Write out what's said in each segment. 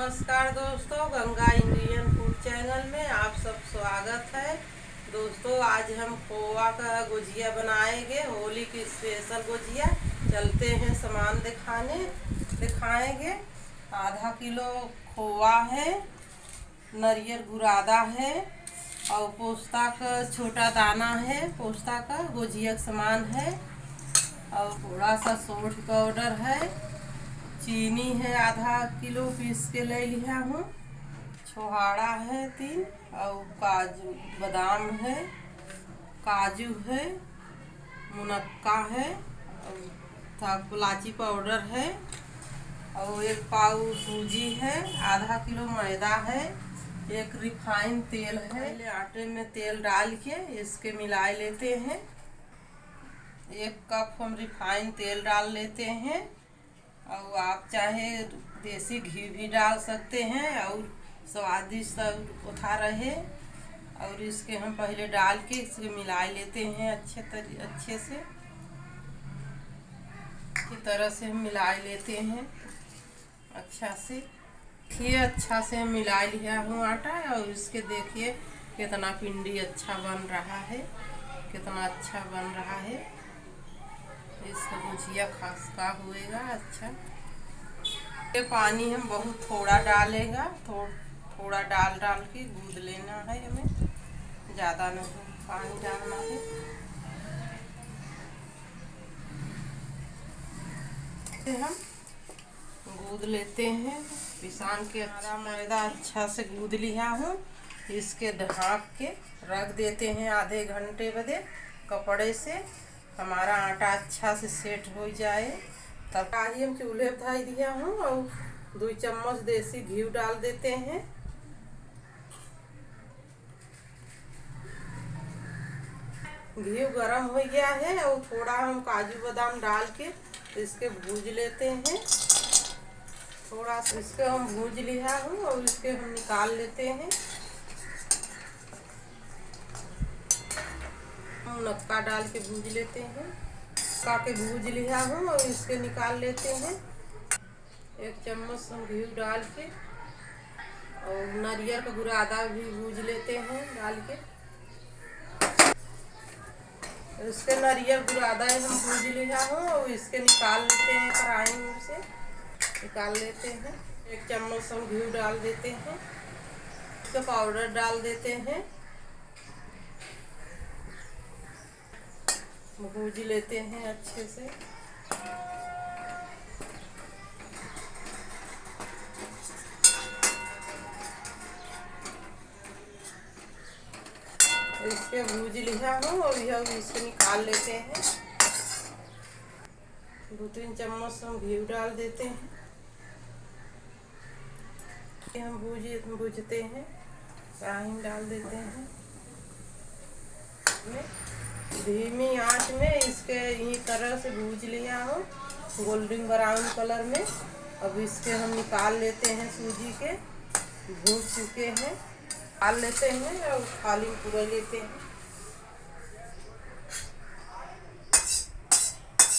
नमस्कार दोस्तों, Ganga Indian food channel में आप सब स्वागत है। दोस्तों, आज हम खोआ का गुजिया बनाएंगे, होली की स्पेशल गुजिया। चलते हैं सामान दिखाएंगे। आधा किलो खोआ है, नारियल बुरादा है और पोस्ता का छोटा दाना है। पोस्ता का गुजिया का सामान है और थोड़ा सा सौंठ पाउडर है। चीनी है, आधा किलो पीस के ले लिया हूँ। छोहाड़ा है 3 और काजू बादाम है, काजू है, मुनक्का है और इलायची पाउडर है और 1 पाव सूजी है। आधा किलो मैदा है। 1 रिफाइन तेल है। पहले आटे में तेल डाल के इसके मिला लेते हैं। 1 कप हम रिफाइन तेल डाल लेते हैं और आप चाहे देसी घी भी डाल सकते हैं और स्वादिष्ट उठा रहे। और इसके हम पहले डाल के इसे मिला लेते हैं अच्छे से की तरह से हम मिला लेते हैं अच्छा से। देखिए अच्छा से मिला लिया हूँ आटा और इसके देखिए कितना पिंडी अच्छा बन रहा है, कितना अच्छा बन रहा है। इसका गुजिया खस्ता होएगा अच्छा। ये पानी हम बहुत थोड़ा डालेगा, थोड़ा डाल के गूंद लेना है। हमें ज़्यादा नहीं पानी डालना है। हम गूंद लेते हैं पिसान के। अच्छा मैदा अच्छा से गूंद लिया हूँ। इसके ढक के रख देते हैं आधे घंटे बदे कपड़े से। हमारा आटा अच्छा से सेट हो जाए तब कढ़ाई हम चूल्हे पर धर दिया हूँ और 2 चम्मच देसी घी डाल देते हैं। घी गरम हो गया है और थोड़ा हम काजू बादाम डाल के इसके भूज लेते हैं। थोड़ा सा इसके हम भूज लिया हूँ और इसके हम निकाल लेते हैं। मुनक्का डाल के भूज लेते हैं। के भूज लिया हूँ और इसके निकाल लेते हैं। 1 चम्मच हम घी डाल के और नारियल का बुरादा भी भूज लेते हैं डाल के। इसके नारियल बुरादा हम भूज लिया हूँ और इसके निकाल लेते हैं। कढ़ाई में से निकाल लेते हैं। 1 चम्मच हम घी डाल देते हैं। इसका पाउडर डाल देते हैं। भूज लेते हैं अच्छे से। इसके भूज लिया हूँ और यह इसको निकाल लेते हैं। 2-3 चम्मच हम घी डाल देते हैं। हम भूजते हैं। कढ़ाई डाल देते हैं। धीमी आंच में इसके यही तरह से भूज लिया हूँ गोल्डन ब्राउन कलर में। अब इसके हम निकाल लेते हैं। सूजी के भूज चुके हैं, निकाल लेते हैं और थाली में पूरा लेते हैं।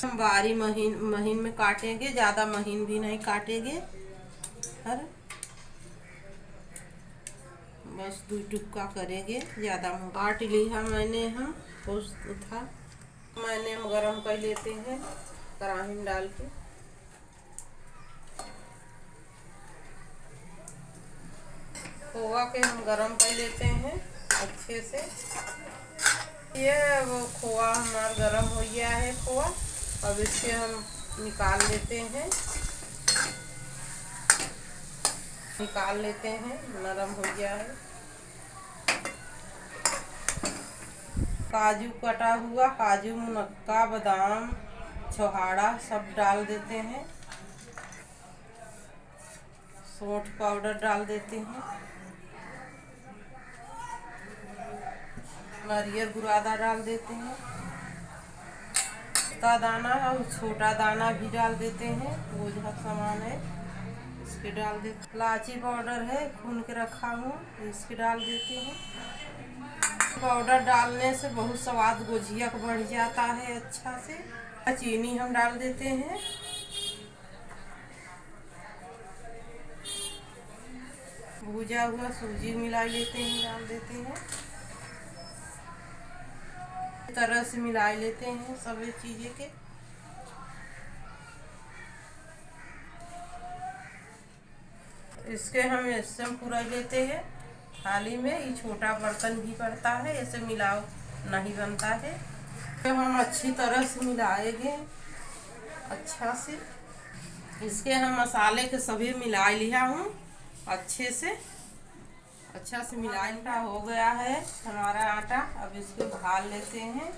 हम बारी महीन में काटेंगे, ज़्यादा महीन भी नहीं काटेंगे। हर बस 2 टुकड़ा करेंगे, ज़्यादा काट लिया मैंने। हम मैंने हम गरम कर लेते हैं कढ़ाई में डाल के। खोआ के हम गरम कर लेते हैं अच्छे से। ये वो खोआ हमारा गरम हो गया है खोआ। अब इसके हम निकाल लेते हैं। नरम हो गया है। काजू कटा हुआ, काजू मुनक्का बादाम छोहाड़ा सब डाल देते हैं। सौंठ पाउडर डाल देते हैं। नारियल बुरादा डाल देते हैं। का दाना और छोटा दाना भी डाल देते हैं। वो जो सामान है इसके डाल देते। इलायची पाउडर है भून के रखा हूँ, इसके डाल देते हैं। पाउडर डालने से बहुत स्वाद गुजिया का बढ़ जाता है अच्छा से। चीनी हम डाल देते हैं। भुजा हुआ सूजी मिला लेते हैं, डाल देते हैं। इस तरह से मिला लेते हैं सभी चीज़ें के। इसके हम ऐसे पूरा लेते हैं थाली में। ये छोटा बर्तन भी पड़ता है, ऐसे मिलाओ नहीं बनता है। तो हम अच्छी तरह से मिलाएंगे अच्छा से। इसके हम मसाले के सभी मिला लिया हूँ अच्छे से। अच्छा से मिलाने का हो गया है हमारा आटा। अब इसको भाल लेते हैं।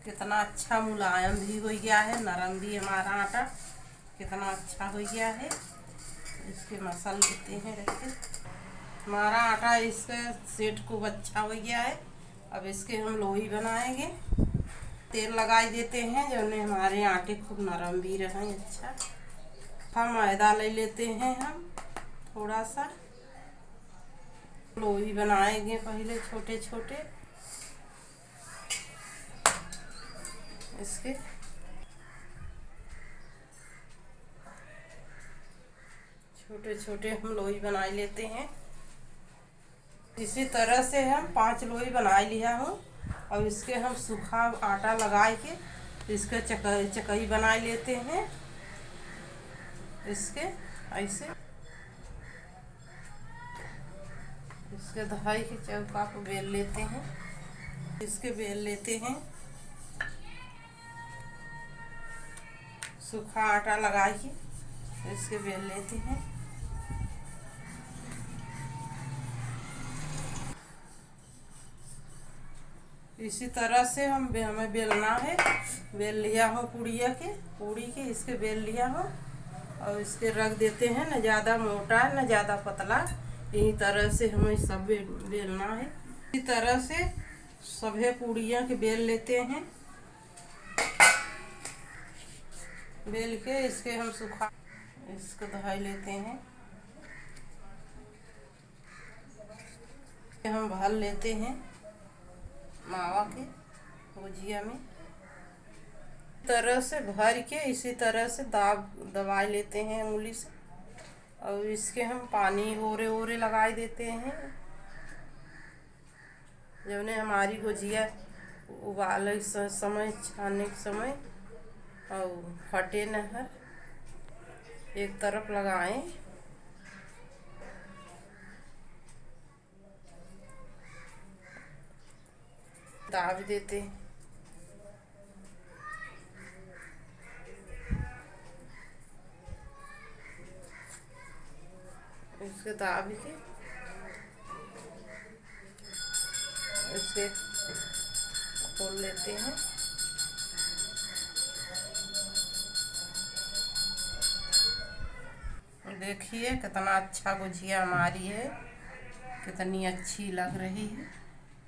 कितना अच्छा मुलायम भी हो गया है, नरम भी हमारा आटा कितना अच्छा हो गया है। इसके मसल लेते हैं रखे। हमारा आटा इसका सेट खूब अच्छा हो गया है। अब इसके हम लोई बनाएंगे। तेल लगाई देते हैं जो हमारे आटे खूब नरम भी रहे अच्छा। हम मैदा ले लेते हैं हम थोड़ा सा। लोई बनाएंगे पहले छोटे छोटे इसके। छोटे छोटे हम लोई बना लेते हैं। इसी तरह से हम 5 लोई बना लिया हूँ। और इसके हम सूखा आटा लगा के इसके चकई बना लेते हैं। इसके ऐसे इसके दहाई के चौका को बेल लेते हैं। इसके बेल लेते हैं। सूखा आटा लगा के इसके बेल लेते हैं। इसी तरह से हमें बेलना है। बेल लिया हूँ पूड़ी के इसके बेल लिया हूँ। और इसके रख देते हैं, न ज़्यादा मोटा न ज़्यादा पतला। यही तरह से हमें सब बेलना है। इसी तरह से सभी पूड़ियाँ के बेल लेते हैं। बेल के इसके हम सूखा इसको दहाई लेते हैं। हम भर लेते हैं मावा के गुजिया में। तरह से भर के इसी तरह से दबा लेते हैं उंगली से। और इसके हम पानी ओरे ओरे लगा देते हैं। जब हमारी गुजिया उबाले समय छानने के समय और फटे न एक तरफ लगाएं। दाब देते हैं। इसके दाब के इसे खोल लेते हैं। देखिए कितना अच्छा गुजिया हमारी है, कितनी अच्छी लग रही है।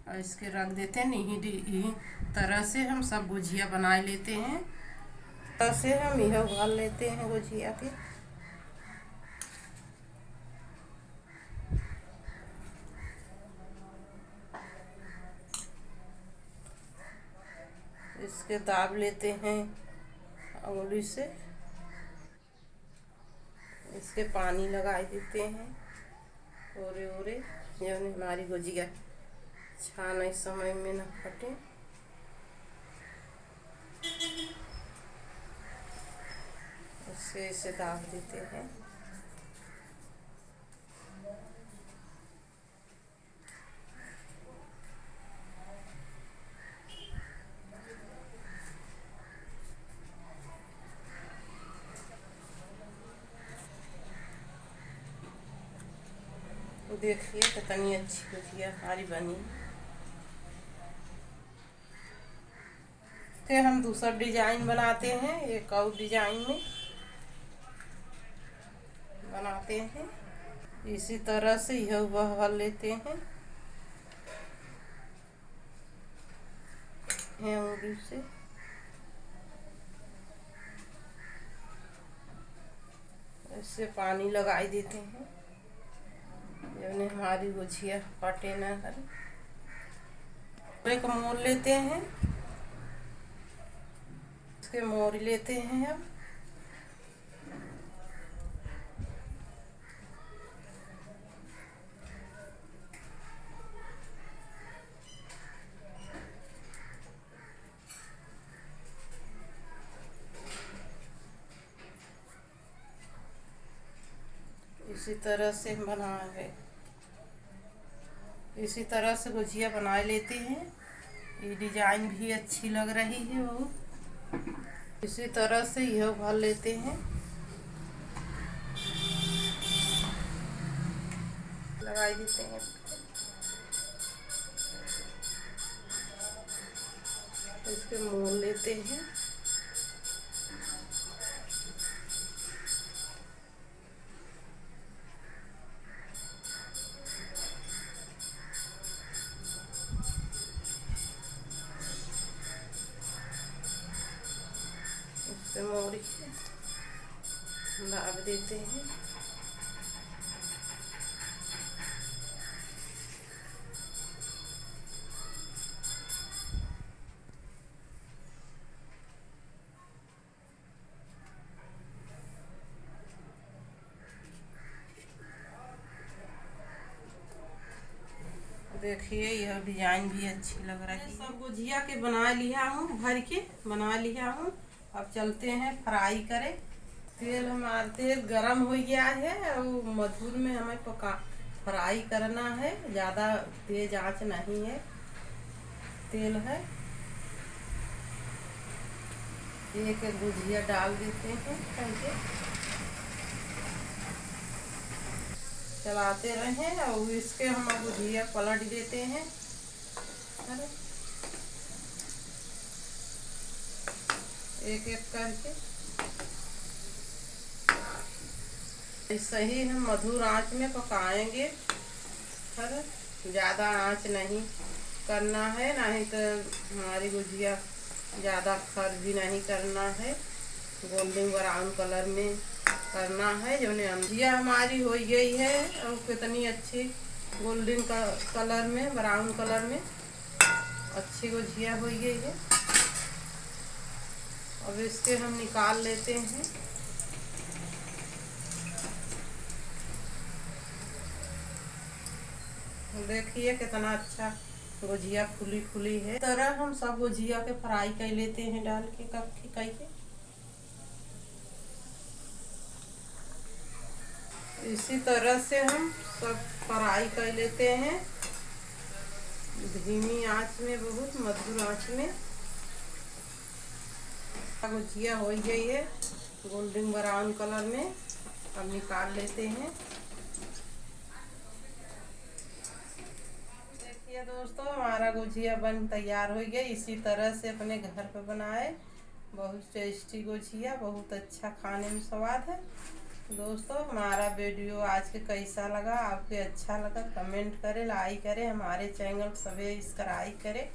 और इसके रख देते हैं। यही तरह से हम सब गुजिया बना लेते हैं। तरह से हम यह उबाल लेते हैं गुजिया के। इसके दाब लेते हैं उंगली से। इसके पानी लगा देते हैं ओरे ओरे, जब हमारी गुजिया छाने समय में न फटे। उससे इसे दाब देते हैं। देखिए कितनी अच्छी गुजिया हमारी बनी। फिर हम दूसरा डिजाइन बनाते हैं। एक और डिजाइन में बनाते हैं। इसी तरह से यह भर लेते हैं उंगली से। इससे पानी लगाई देते हैं जब हमारी गुजिया फटे न करे। एक मोड़ लेते हैं। इसके मोड़ लेते हैं हम। इसी तरह से बनाए, इसी तरह से गुजिया बना लेते हैं। ये डिजाइन भी अच्छी लग रही है बहुत। इसी तरह से यह भर लेते हैं, लगा देते हैं। इसके मोल लेते हैं। इससे मोड़ के दाब देते हैं। देखिए यह डिजाइन भी अच्छी लग रही है। सब गुजिया के बना लिया हूँ, भर के बना लिया हूँ। अब चलते हैं फ्राई करें। तेल गरम हो गया है और मधुर में हमें फ्राई करना है। ज़्यादा तेज आंच नहीं है। तेल है, एक गुजिया डाल देते हैं करके, चलाते रहें और इसके हम गुजिया पलट देते हैं। एक एक करके ऐसे ही हम मधुर आंच में पकाएंगे। ज़्यादा आंच नहीं करना है, नहीं तो हमारी गुजिया ज़्यादा खर भी नहीं करना है। गोल्डन ब्राउन कलर में करना है। जो गुजिया हमारी हो गई है और कितनी अच्छी गोल्डन कलर में, ब्राउन कलर में अच्छी गुजिया हो गई है। अब इसके हम निकाल लेते हैं। देखिए कितना अच्छा गुजिया फुली फुली है। इस तरह हम सब गुजिया के फ्राई कर लेते हैं, डाल के कप के करके। इसी तरह से हम सब फ्राई कर लेते हैं, धीमी आंच में, बहुत मधुर आंच में। गुजिया हो गई है गोल्डन ब्राउन कलर में। अब निकाल लेते हैं। देखिए दोस्तों, हमारा गुजिया बन तैयार हो गया। इसी तरह से अपने घर पे बनाए। बहुत टेस्टी गुजिया, बहुत अच्छा खाने में स्वाद है। दोस्तों हमारा वीडियो आज के कैसा लगा, आपके अच्छा लगा कमेंट करें, लाइक करें, हमारे चैनल सब्सक्राइब करें।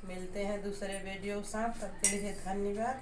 मिलते हैं दूसरे वीडियो के साथ, तब के लिए धन्यवाद।